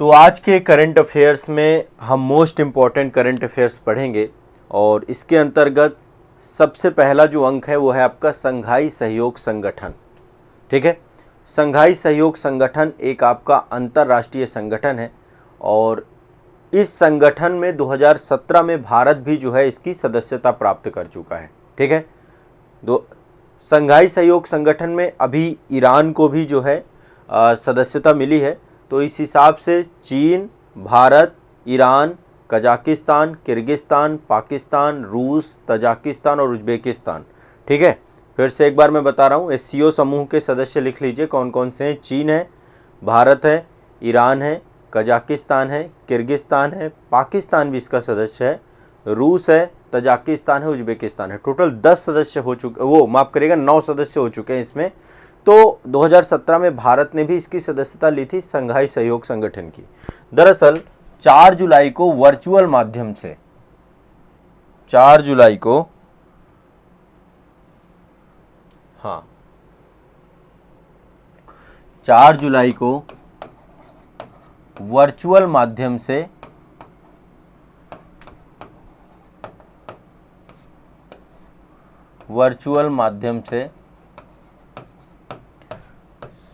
तो आज के करंट अफेयर्स में हम मोस्ट इम्पॉर्टेंट करंट अफेयर्स पढ़ेंगे और इसके अंतर्गत सबसे पहला जो अंक है वो है आपका संघाई सहयोग संगठन। ठीक है, संघाई सहयोग संगठन एक आपका अंतर्राष्ट्रीय संगठन है और इस संगठन में 2017 में भारत भी जो है इसकी सदस्यता प्राप्त कर चुका है। ठीक है, संघाई सहयोग संगठन में अभी ईरान को भी जो है सदस्यता मिली है। तो इस हिसाब से चीन, Bharat, Iran, Kazakhstan, Kyrgyzstan, Pakistan, रूस, तजाकिस्तान और उज्बेकिस्तान। ठीक है, फिर से एक बार मैं बता रहा हूँ, एससीओ समूह के सदस्य लिख लीजिए कौन कौन से हैं। चीन है, भारत है, ईरान है, कजाकिस्तान है, किर्गिस्तान है, पाकिस्तान भी इसका सदस्य है, रूस है, तजाकिस्तान है, उज्बेकिस्तान है। टोटल 10 सदस्य हो चुके, वो माफ़ करिएगा 9 सदस्य हो चुके हैं इसमें। तो 2017 में भारत ने भी इसकी सदस्यता ली थी संघाई सहयोग संगठन की। दरअसल 4 जुलाई को वर्चुअल माध्यम से 4 जुलाई को हाँ 4 जुलाई को वर्चुअल माध्यम से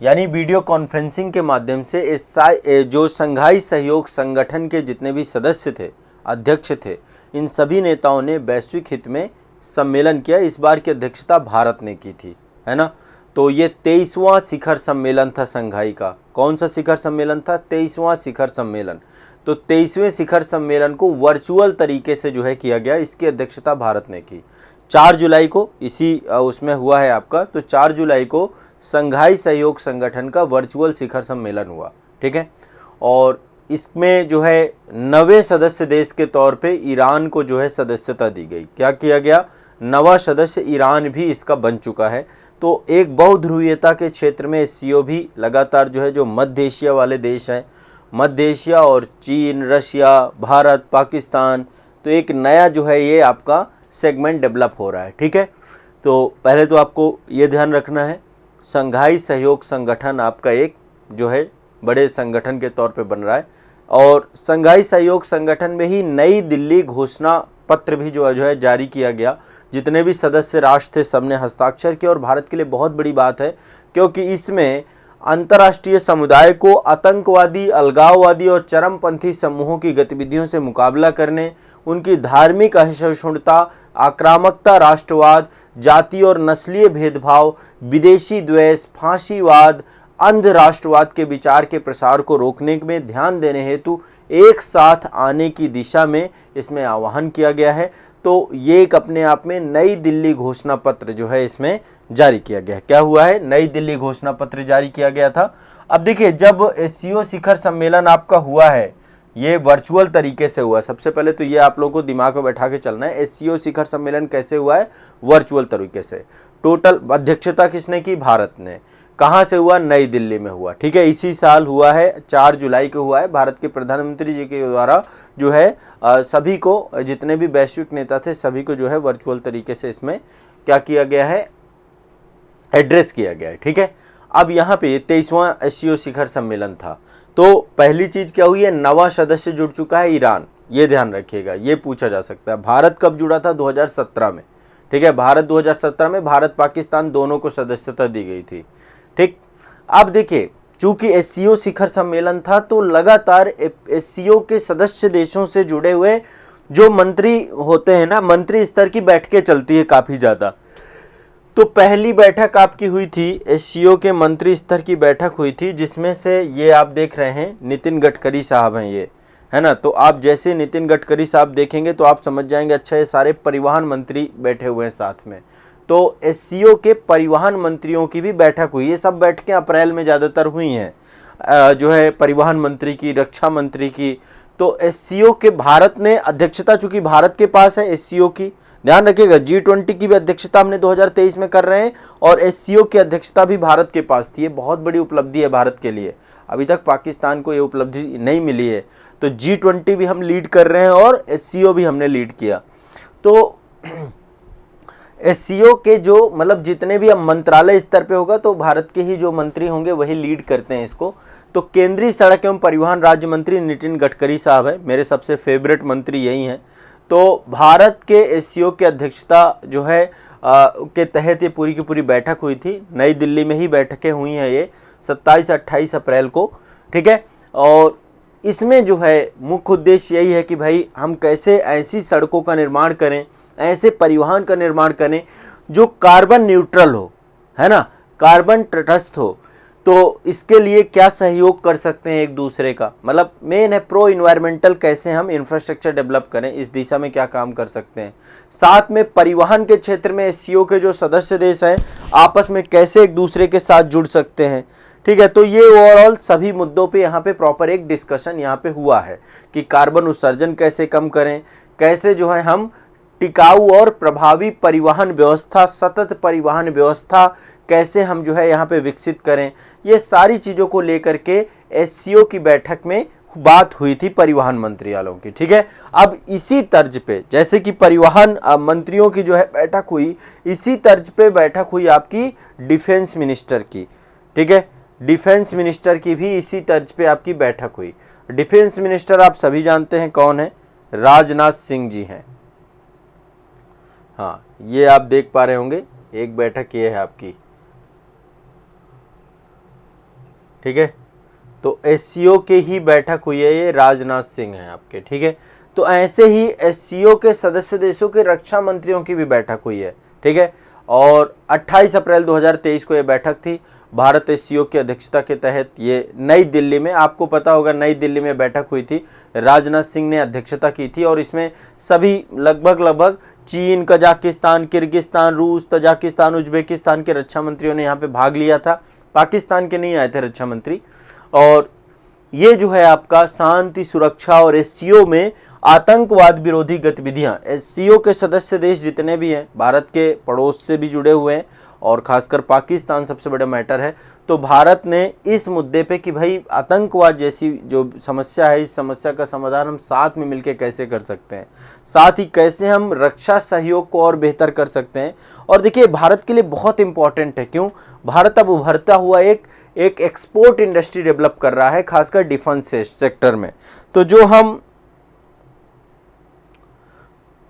यानी वीडियो कॉन्फ्रेंसिंग के माध्यम से जो संघाई सहयोग संगठन के जितने भी सदस्य थे, अध्यक्ष थे, इन सभी नेताओं ने वैश्विक हित में सम्मेलन किया। इस बार की अध्यक्षता भारत ने की थी, है ना। तो ये 23वां शिखर सम्मेलन था संघाई का। कौन सा शिखर सम्मेलन था? 23वां शिखर सम्मेलन। तो 23वें शिखर सम्मेलन को वर्चुअल तरीके से जो है किया गया, इसकी अध्यक्षता भारत ने की। 4 जुलाई को इसी उसमें हुआ है आपका। तो 4 जुलाई को संघाई सहयोग संगठन का वर्चुअल शिखर सम्मेलन हुआ। ठीक है, और इसमें जो है 9वें सदस्य देश के तौर पे ईरान को जो है सदस्यता दी गई। क्या किया गया? 9वां सदस्य ईरान भी इसका बन चुका है। तो एक बहुध्रुवीयता के क्षेत्र में एससीओ भी लगातार जो है, जो मध्य एशिया वाले देश हैं, मध्य एशिया और चीन, रशिया, भारत, पाकिस्तान, तो एक नया जो है ये आपका सेगमेंट डेवलप हो रहा है। ठीक है, तो पहले तो आपको ये ध्यान रखना है, संघाई सहयोग संगठन आपका एक जो है बड़े संगठन के तौर पे बन रहा है और संघाई सहयोग संगठन में ही नई दिल्ली घोषणा पत्र भी जो है जारी किया गया। जितने भी सदस्य राष्ट्र थे सबने हस्ताक्षर किए और भारत के लिए बहुत बड़ी बात है, क्योंकि इसमें अंतर्राष्ट्रीय समुदाय को आतंकवादी, अलगाववादी और चरमपंथी समूहों की गतिविधियों से मुकाबला करने, उनकी धार्मिक असहिष्णुता, आक्रामकता, राष्ट्रवाद, जाति और नस्लीय भेदभाव, विदेशी द्वेष, फांसीवाद, अंध राष्ट्रवाद के विचार के प्रसार को रोकने में ध्यान देने हेतु एक साथ आने की दिशा में इसमें आह्वान किया गया है। तो ये एक अपने आप में नई दिल्ली घोषणा पत्र जो है इसमें जारी किया गया है। क्या हुआ है? नई दिल्ली घोषणा पत्र जारी किया गया था। अब देखिए, जब एससीओ शिखर सम्मेलन आपका हुआ है, ये वर्चुअल तरीके से हुआ। सबसे पहले तो ये आप लोगों को दिमाग में बैठा के चलना है, एससीओ शिखर सम्मेलन कैसे हुआ है? वर्चुअल तरीके से। टोटल अध्यक्षता किसने की? भारत ने। कहाँ से हुआ? नई दिल्ली में हुआ। ठीक है, इसी साल हुआ है, 4 जुलाई को हुआ है। भारत के प्रधानमंत्री जी के द्वारा जो है सभी को, जितने भी वैश्विक नेता थे सभी को जो है वर्चुअल तरीके से इसमें क्या किया गया है? एड्रेस किया गया है। ठीक है, अब यहाँ पे 23वां एससीओ शिखर सम्मेलन था। तो पहली चीज क्या हुई है? 9वां सदस्य जुड़ चुका है ईरान। ये ध्यान रखिएगा, ये पूछा जा सकता है। भारत कब जुड़ा था? 2017 में। ठीक है, भारत 2017 में भारत पाकिस्तान दोनों को सदस्यता दी गई थी। ठीक, अब देखिए, चूंकि एससीओ शिखर सम्मेलन था तो लगातार एससीओ के सदस्य देशों से जुड़े हुए जो मंत्री होते हैं ना, मंत्री स्तर की बैठकें चलती है काफी ज्यादा। तो पहली बैठक आपकी हुई थी, एससीओ के मंत्री स्तर की बैठक हुई थी, जिसमें से ये आप देख रहे हैं नितिन गडकरी साहब हैं, ये है ना। तो आप जैसे नितिन गडकरी साहब देखेंगे तो आप समझ जाएंगे, अच्छा ये सारे परिवहन मंत्री बैठे हुए हैं साथ में। तो एससीओ के परिवहन मंत्रियों की भी बैठक हुई। ये सब बैठकें अप्रैल में ज़्यादातर हुई हैं, जो है परिवहन मंत्री की, रक्षा मंत्री की। तो एससीओ के भारत ने अध्यक्षता, चूंकि भारत के पास है एससीओ की, ध्यान रखिएगा, G20 की भी अध्यक्षता हमने 2023 में कर रहे हैं और एससीओ की अध्यक्षता भी भारत के पास थी। ये बहुत बड़ी उपलब्धि है भारत के लिए। अभी तक पाकिस्तान को ये उपलब्धि नहीं मिली है। तो G20 भी हम लीड कर रहे हैं और एससीओ भी हमने लीड किया। तो एससीओ के जो मतलब जितने भी अब मंत्रालय स्तर पे होगा तो भारत के ही जो मंत्री होंगे वही लीड करते हैं इसको। तो केंद्रीय सड़क एवं परिवहन राज्य मंत्री नितिन गडकरी साहब है, मेरे सबसे फेवरेट मंत्री यही हैं। तो भारत के एससीओ की अध्यक्षता जो है के तहत ये पूरी की पूरी बैठक हुई थी। नई दिल्ली में ही बैठकें हुई हैं ये 27-28 अप्रैल को, ठीक है। और इसमें जो है मुख्य उद्देश्य यही है कि भाई हम कैसे ऐसी सड़कों का निर्माण करें, ऐसे परिवहन का निर्माण करें जो कार्बन न्यूट्रल हो, है ना, कार्बन तटस्थ हो। तो इसके लिए क्या सहयोग कर सकते हैं एक दूसरे का, मतलब मेन है प्रो इन्वायरमेंटल, कैसे हम इंफ्रास्ट्रक्चर डेवलप करें, इस दिशा में क्या काम कर सकते हैं। साथ में परिवहन के क्षेत्र में एससीओ के जो सदस्य देश हैं आपस में कैसे एक दूसरे के साथ जुड़ सकते हैं, ठीक है। तो ये ओवरऑल सभी मुद्दों पे यहाँ पे प्रॉपर एक डिस्कशन यहाँ पे हुआ है कि कार्बन उत्सर्जन कैसे कम करें, कैसे जो है हम टिकाऊ और प्रभावी परिवहन व्यवस्था, सतत परिवहन व्यवस्था कैसे हम जो है यहाँ पे विकसित करें। ये सारी चीज़ों को लेकर के एससीओ की बैठक में बात हुई थी परिवहन मंत्री वालों की, ठीक है। अब इसी तर्ज पे जैसे कि परिवहन मंत्रियों की जो है बैठक हुई, इसी तर्ज पे बैठक हुई आपकी डिफेंस मिनिस्टर की, ठीक है। डिफेंस मिनिस्टर की भी इसी तर्ज पे आपकी बैठक हुई। डिफेंस मिनिस्टर आप सभी जानते हैं कौन है, राजनाथ सिंह जी हैं। हाँ, ये आप देख पा रहे होंगे, एक बैठक ये है आपकी, ठीक है। तो एससीओ के ही बैठक हुई है, ये राजनाथ सिंह हैं आपके, ठीक है। तो ऐसे ही एससीओ के सदस्य देशों के रक्षा मंत्रियों की भी बैठक हुई है, ठीक है। और 28 अप्रैल 2023 को ये बैठक थी। भारत एससीओ की अध्यक्षता के तहत ये नई दिल्ली में, आपको पता होगा नई दिल्ली में बैठक हुई थी, राजनाथ सिंह ने अध्यक्षता की थी। और इसमें सभी लगभग चीन, कजाकिस्तान, किर्गिस्तान, रूस, तजाकिस्तान, उज्बेकिस्तान के रक्षा मंत्रियों ने यहाँ पे भाग लिया था। पाकिस्तान के नहीं आए थे रक्षा मंत्री। और ये जो है आपका शांति, सुरक्षा और एससीओ में आतंकवाद विरोधी गतिविधियां, एससीओ के सदस्य देश जितने भी हैं भारत के पड़ोस से भी जुड़े हुए हैं और खासकर पाकिस्तान सबसे बड़ा मैटर है। तो भारत ने इस मुद्दे पे कि भाई आतंकवाद जैसी जो समस्या है, इस समस्या का समाधान हम साथ में मिलकर कैसे कर सकते हैं, साथ ही कैसे हम रक्षा सहयोग को और बेहतर कर सकते हैं। और देखिए भारत के लिए बहुत इंपॉर्टेंट है, क्यों, भारत अब उभरता हुआ एक एक्सपोर्ट इंडस्ट्री डेवलप कर रहा है, खासकर डिफेंस सेक्टर में। तो जो हम,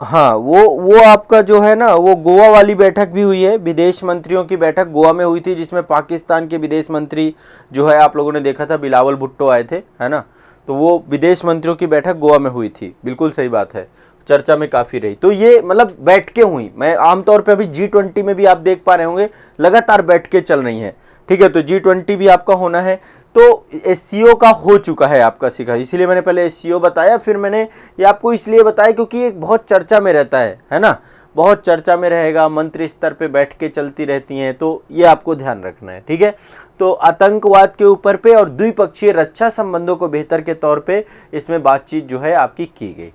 हाँ, वो आपका जो है ना, वो गोवा वाली बैठक भी हुई है, विदेश मंत्रियों की बैठक गोवा में हुई थी, जिसमें पाकिस्तान के विदेश मंत्री जो है आप लोगों ने देखा था, बिलावल भुट्टो आए थे, है ना। तो वो विदेश मंत्रियों की बैठक गोवा में हुई थी, बिल्कुल सही बात है, चर्चा में काफ़ी रही। तो ये मतलब बैठकें हुई। मैं आमतौर पे अभी G20 में भी आप देख पा रहे होंगे लगातार बैठकें चल रही हैं, ठीक है। तो G20 भी आपका होना है। तो एससीओ का हो चुका है आपका शिखर, इसलिए मैंने पहले एससीओ बताया, फिर मैंने ये आपको इसलिए बताया क्योंकि ये बहुत चर्चा में रहता है ना, बहुत चर्चा में रहेगा, मंत्री स्तर पे बैठ के चलती रहती हैं, तो ये आपको ध्यान रखना है, ठीक है। तो आतंकवाद के ऊपर पे और द्विपक्षीय रक्षा संबंधों को बेहतर के तौर पे इसमें बातचीत जो है आपकी की गई।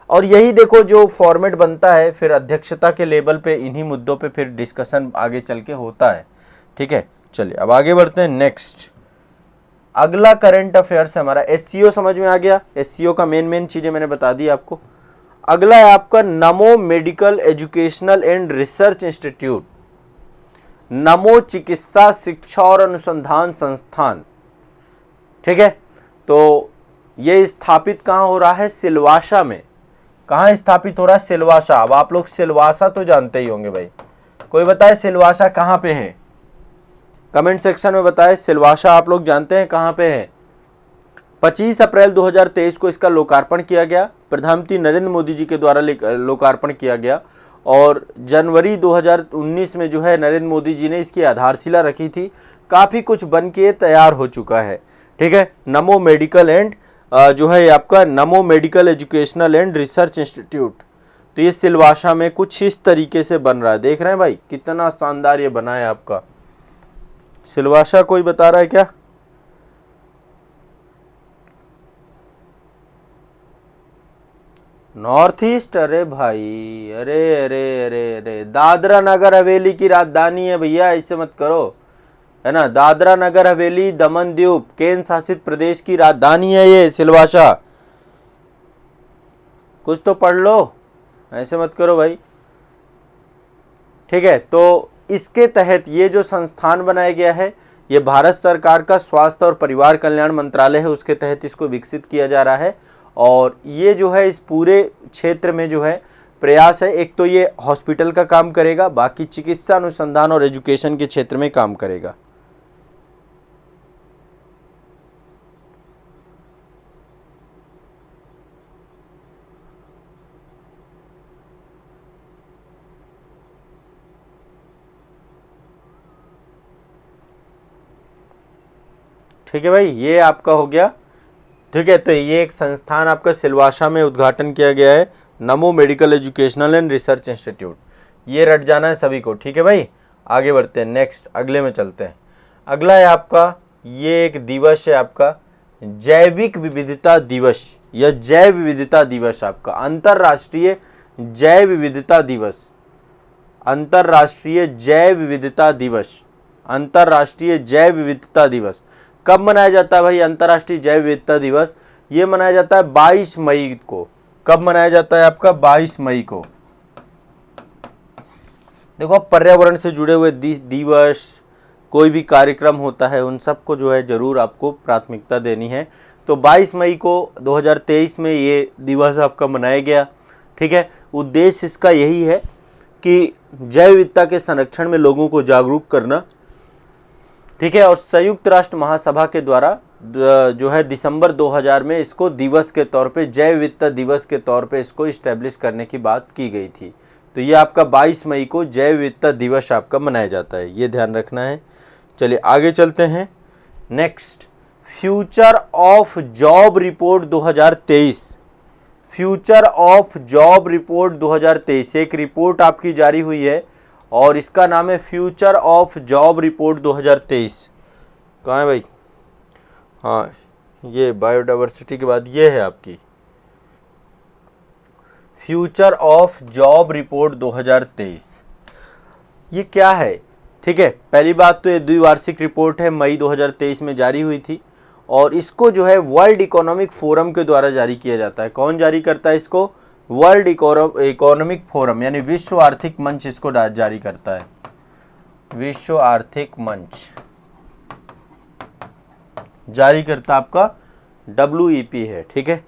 और यही देखो जो फॉर्मेट बनता है, फिर अध्यक्षता के लेवल पे इन्हीं मुद्दों पे फिर डिस्कशन आगे चल के होता है, ठीक है। चलिए अब आगे बढ़ते हैं। नेक्स्ट अगला करंट अफेयर्स है हमारा, एससीओ समझ में आ गया, एससीओ का मेन चीजें मैंने बता दी आपको। अगला है आपका नमो medical educational and research institute, नमो चिकित्सा शिक्षा और अनुसंधान संस्थान, ठीक है। तो ये स्थापित कहाँ हो रहा है, सिलवासा में। कहाँ स्थापित हो रहा है, सिलवासा। अब आप लोग सिलवासा तो जानते ही होंगे भाई, कोई बताए सिलवासा कहाँ पे है, कमेंट सेक्शन में बताएं सिलवासा आप लोग जानते हैं कहाँ पे है। 25 अप्रैल 2023 को इसका लोकार्पण किया गया, प्रधानमंत्री नरेंद्र मोदी जी के द्वारा लोकार्पण किया गया। और जनवरी 2019 में जो है नरेंद्र मोदी जी ने इसकी आधारशिला रखी थी, काफ़ी कुछ बन के तैयार हो चुका है, ठीक है। नमो मेडिकल एंड जो है आपका नमो medical educational and research institute, तो ये सिलवासा में कुछ इस तरीके से बन रहा है, देख रहे हैं भाई कितना शानदार ये बना है आपका सिलवासा। कोई बता रहा है क्या, नॉर्थ ईस्ट, अरे भाई, अरे अरे अरे अरे दादरा नगर हवेली की राजधानी है भैया, ऐसे मत करो, है ना। दादरा नगर हवेली दमन दीव केंद्र शासित प्रदेश की राजधानी है ये सिलवासा, कुछ तो पढ़ लो, ऐसे मत करो भाई, ठीक है। तो इसके तहत ये जो संस्थान बनाया गया है, ये भारत सरकार का स्वास्थ्य और परिवार कल्याण मंत्रालय है, उसके तहत इसको विकसित किया जा रहा है। और ये जो है इस पूरे क्षेत्र में जो है प्रयास है, एक तो ये हॉस्पिटल का काम करेगा, बाकी चिकित्सा अनुसंधान और एजुकेशन के क्षेत्र में काम करेगा। ठीक है भाई, ये आपका हो गया। ठीक है, तो ये एक संस्थान आपका सिलवासा में उद्घाटन किया गया है, नमो medical educational and research institute. ये रट जाना है सभी को। ठीक है भाई, आगे बढ़ते हैं, नेक्स्ट अगले में चलते हैं। अगला है आपका, ये एक दिवस है आपका जैविक विविधता दिवस या जैव विविधता दिवस, आपका अंतर्राष्ट्रीय जैव विविधता दिवस, अंतर्राष्ट्रीय जैव विविधता दिवस, अंतर्राष्ट्रीय जैव विविधता दिवस। कब मनाया जाता है भाई अंतर्राष्ट्रीय जैव विविधता दिवस? ये मनाया जाता है 22 मई को। कब मनाया जाता है आपका? 22 मई को। देखो, पर्यावरण से जुड़े हुए दिवस, कोई भी कार्यक्रम होता है, उन सबको जो है जरूर आपको प्राथमिकता देनी है। तो 22 मई को 2023 में ये दिवस आपका मनाया गया। ठीक है, उद्देश्य इसका यही है कि जैव विविधता के संरक्षण में लोगों को जागरूक करना। ठीक है, और संयुक्त राष्ट्र महासभा के द्वारा जो है दिसंबर 2000 में इसको दिवस के तौर पे, जैव विविधता दिवस के तौर पे इसको इस्टेब्लिश करने की बात की गई थी। तो ये आपका 22 मई को जैव विविधता दिवस आपका मनाया जाता है, ये ध्यान रखना है। चलिए आगे चलते हैं। Next, future of job report 2023, future of job report 2023 एक रिपोर्ट आपकी जारी हुई है और इसका नाम है फ्यूचर ऑफ जॉब रिपोर्ट 2023। कहाँ है भाई? हाँ, ये बायोडाइवर्सिटी के बाद ये है आपकी फ्यूचर ऑफ जॉब रिपोर्ट 2023। ये क्या है? ठीक है, पहली बात तो ये द्विवार्षिक रिपोर्ट है, मई 2023 में जारी हुई थी और इसको जो है वर्ल्ड इकोनॉमिक फोरम के द्वारा जारी किया जाता है। कौन जारी करता है इसको? वर्ल्ड इकोनॉमिक फोरम यानी विश्व आर्थिक मंच इसको जारी करता है। विश्व आर्थिक मंच जारी करता आपका WEP है। ठीक है,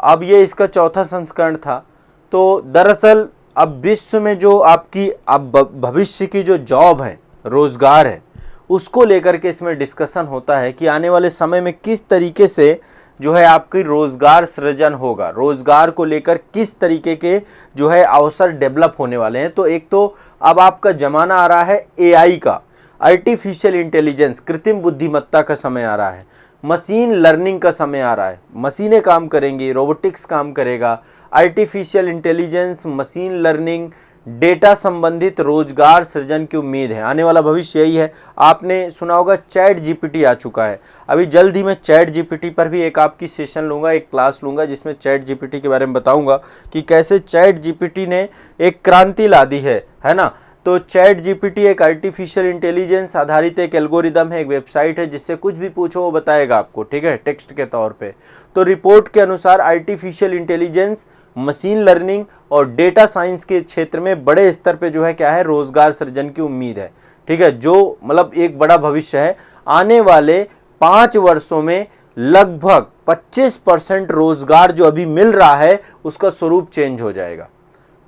अब ये इसका चौथा संस्करण था। तो दरअसल अब विश्व में जो आपकी अब भविष्य की जो जॉब है, रोजगार है, उसको लेकर के इसमें डिस्कशन होता है कि आने वाले समय में किस तरीके से जो है आपकी रोजगार सृजन होगा, रोजगार को लेकर किस तरीके के जो है अवसर डेवलप होने वाले हैं। तो एक तो अब आपका जमाना आ रहा है AI का, आर्टिफिशियल इंटेलिजेंस, कृत्रिम बुद्धिमत्ता का समय आ रहा है, मशीन लर्निंग का समय आ रहा है। मशीनें काम करेंगी, रोबोटिक्स काम करेगा, artificial intelligence, machine learning, data संबंधित रोजगार सृजन की उम्मीद है। आने वाला भविष्य यही है। आपने सुना होगा चैट GPT आ चुका है, अभी जल्द ही मैं चैट GPT पर भी एक आपकी सेशन लूंगा, एक क्लास लूंगा जिसमें चैट GPT के बारे में बताऊंगा कि कैसे चैट GPT ने एक क्रांति ला दी है ना। तो चैट GPT एक आर्टिफिशियल इंटेलिजेंस आधारित एक एल्गोरिदम है, एक वेबसाइट है जिससे कुछ भी पूछो वो बताएगा आपको। ठीक है, टेक्स्ट के तौर पे। तो रिपोर्ट के अनुसार आर्टिफिशियल इंटेलिजेंस, मशीन लर्निंग और डेटा साइंस के क्षेत्र में बड़े स्तर पे जो है क्या है, रोजगार सृजन की उम्मीद है। ठीक है, जो मतलब एक बड़ा भविष्य है। आने वाले 5 वर्षों में लगभग 25% रोजगार जो अभी मिल रहा है उसका स्वरूप चेंज हो जाएगा।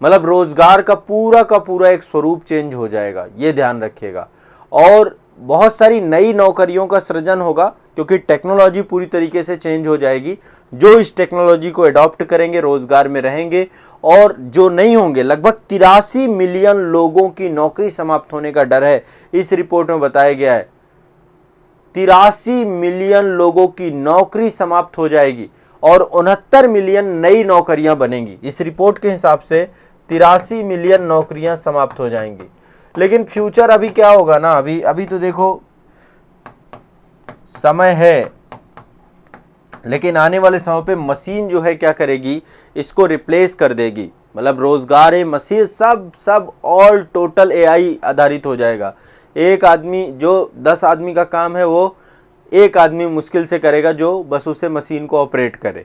मतलब रोजगार का पूरा एक स्वरूप चेंज हो जाएगा, ये ध्यान रखिएगा। और बहुत सारी नई नौकरियों का सृजन होगा क्योंकि टेक्नोलॉजी पूरी तरीके से चेंज हो जाएगी। जो इस टेक्नोलॉजी को अडॉप्ट करेंगे रोजगार में रहेंगे, और जो नहीं होंगे लगभग 83 मिलियन लोगों की नौकरी समाप्त होने का डर है, इस रिपोर्ट में बताया गया है। 83 मिलियन लोगों की नौकरी समाप्त हो जाएगी और 69 मिलियन नई नौकरियां बनेंगी। इस रिपोर्ट के हिसाब से 83 मिलियन नौकरियां समाप्त हो जाएंगी। लेकिन फ्यूचर अभी क्या होगा ना, अभी तो देखो समय है, लेकिन आने वाले समय पे मशीन जो है क्या करेगी, इसको रिप्लेस कर देगी। मतलब रोजगार है, मशीन सब ऑल टोटल AI आधारित हो जाएगा। एक आदमी जो 10 आदमी का काम है वो एक आदमी मुश्किल से करेगा जो बस उसे मशीन को ऑपरेट करे।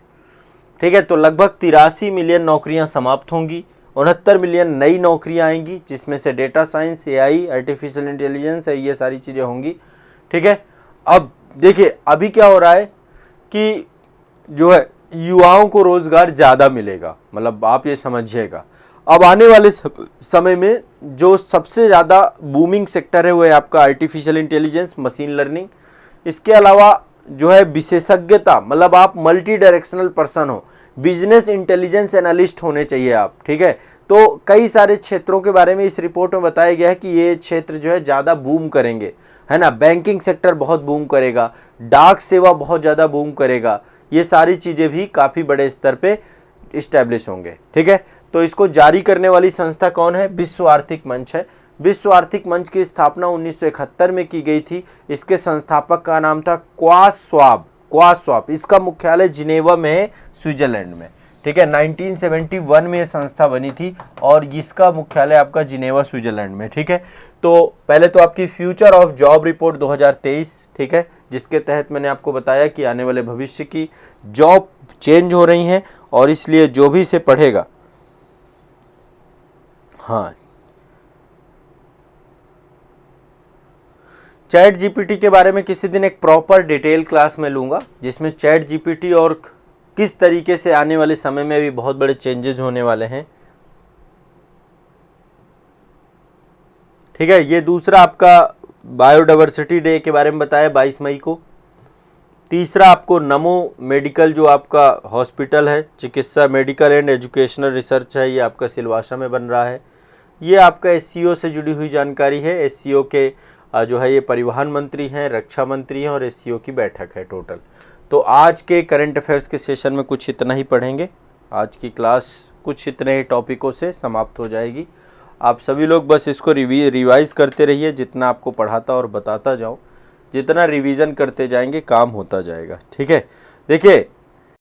ठीक है, तो लगभग 83 मिलियन नौकरियां समाप्त होंगी, 69 मिलियन नई नौकरियां आएंगी जिसमें से data science, AI, artificial intelligence है, ये सारी चीज़ें होंगी। ठीक है। अब देखिए अभी क्या हो रहा है कि जो है युवाओं को रोजगार ज़्यादा मिलेगा, मतलब आप ये समझिएगा। अब आने वाले समय में जो सबसे ज़्यादा बूमिंग सेक्टर है वो है आपका आर्टिफिशियल इंटेलिजेंस, मशीन लर्निंग। इसके अलावा जो है विशेषज्ञता, मतलब आप मल्टी डायरेक्शनल पर्सन हो, बिजनेस इंटेलिजेंस एनालिस्ट होने चाहिए आप, ठीक है। तो कई सारे क्षेत्रों के बारे में इस रिपोर्ट में बताया गया है कि ये क्षेत्र जो है ज़्यादा बूम करेंगे, है ना। बैंकिंग सेक्टर बहुत बूम करेगा, डाक सेवा बहुत ज़्यादा बूम करेगा, ये सारी चीज़ें भी काफ़ी बड़े स्तर पे इस्टेब्लिश होंगे, ठीक है। तो इसको जारी करने वाली संस्था कौन है? विश्व आर्थिक मंच है। विश्व आर्थिक मंच की स्थापना 1971 में की गई थी। इसके संस्थापक का नाम था क्लास श्वाब। इसका मुख्यालय जिनेवा में है, स्विट्जरलैंड में, ठीक है। 1971 में ये संस्था बनी थी और इसका मुख्यालय आपका जिनेवा स्विट्जरलैंड में, ठीक है। तो पहले तो आपकी फ्यूचर ऑफ जॉब रिपोर्ट 2023, ठीक है, जिसके तहत मैंने आपको बताया कि आने वाले भविष्य की जॉब चेंज हो रही हैं और इसलिए जो भी इसे पढ़ेगा, हाँ, चैट जीपीटी के बारे में किसी दिन एक प्रॉपर डिटेल क्लास में लूँगा, जिसमें चैट जीपीटी और किस तरीके से आने वाले समय में भी बहुत बड़े चेंजेस होने वाले हैं, ठीक है। ये दूसरा आपका बायोडाइवर्सिटी डे के बारे में बताया 22 मई को। तीसरा आपको नमो मेडिकल, जो आपका हॉस्पिटल है, चिकित्सा मेडिकल एंड एजुकेशनल रिसर्च है, ये आपका सिलवासा में बन रहा है। ये आपका एससीओ से जुड़ी हुई जानकारी है। एससीओ के जो है ये परिवहन मंत्री हैं, रक्षा मंत्री हैं और एससीओ की बैठक है टोटल। तो आज के करंट अफेयर्स के सेशन में कुछ इतना ही पढ़ेंगे। आज की क्लास कुछ इतने ही टॉपिकों से समाप्त हो जाएगी। आप सभी लोग बस इसको रिवाइज़ करते रहिए, जितना आपको पढ़ाता और बताता जाऊँ, जितना रिवीजन करते जाएंगे काम होता जाएगा, ठीक है। देखिए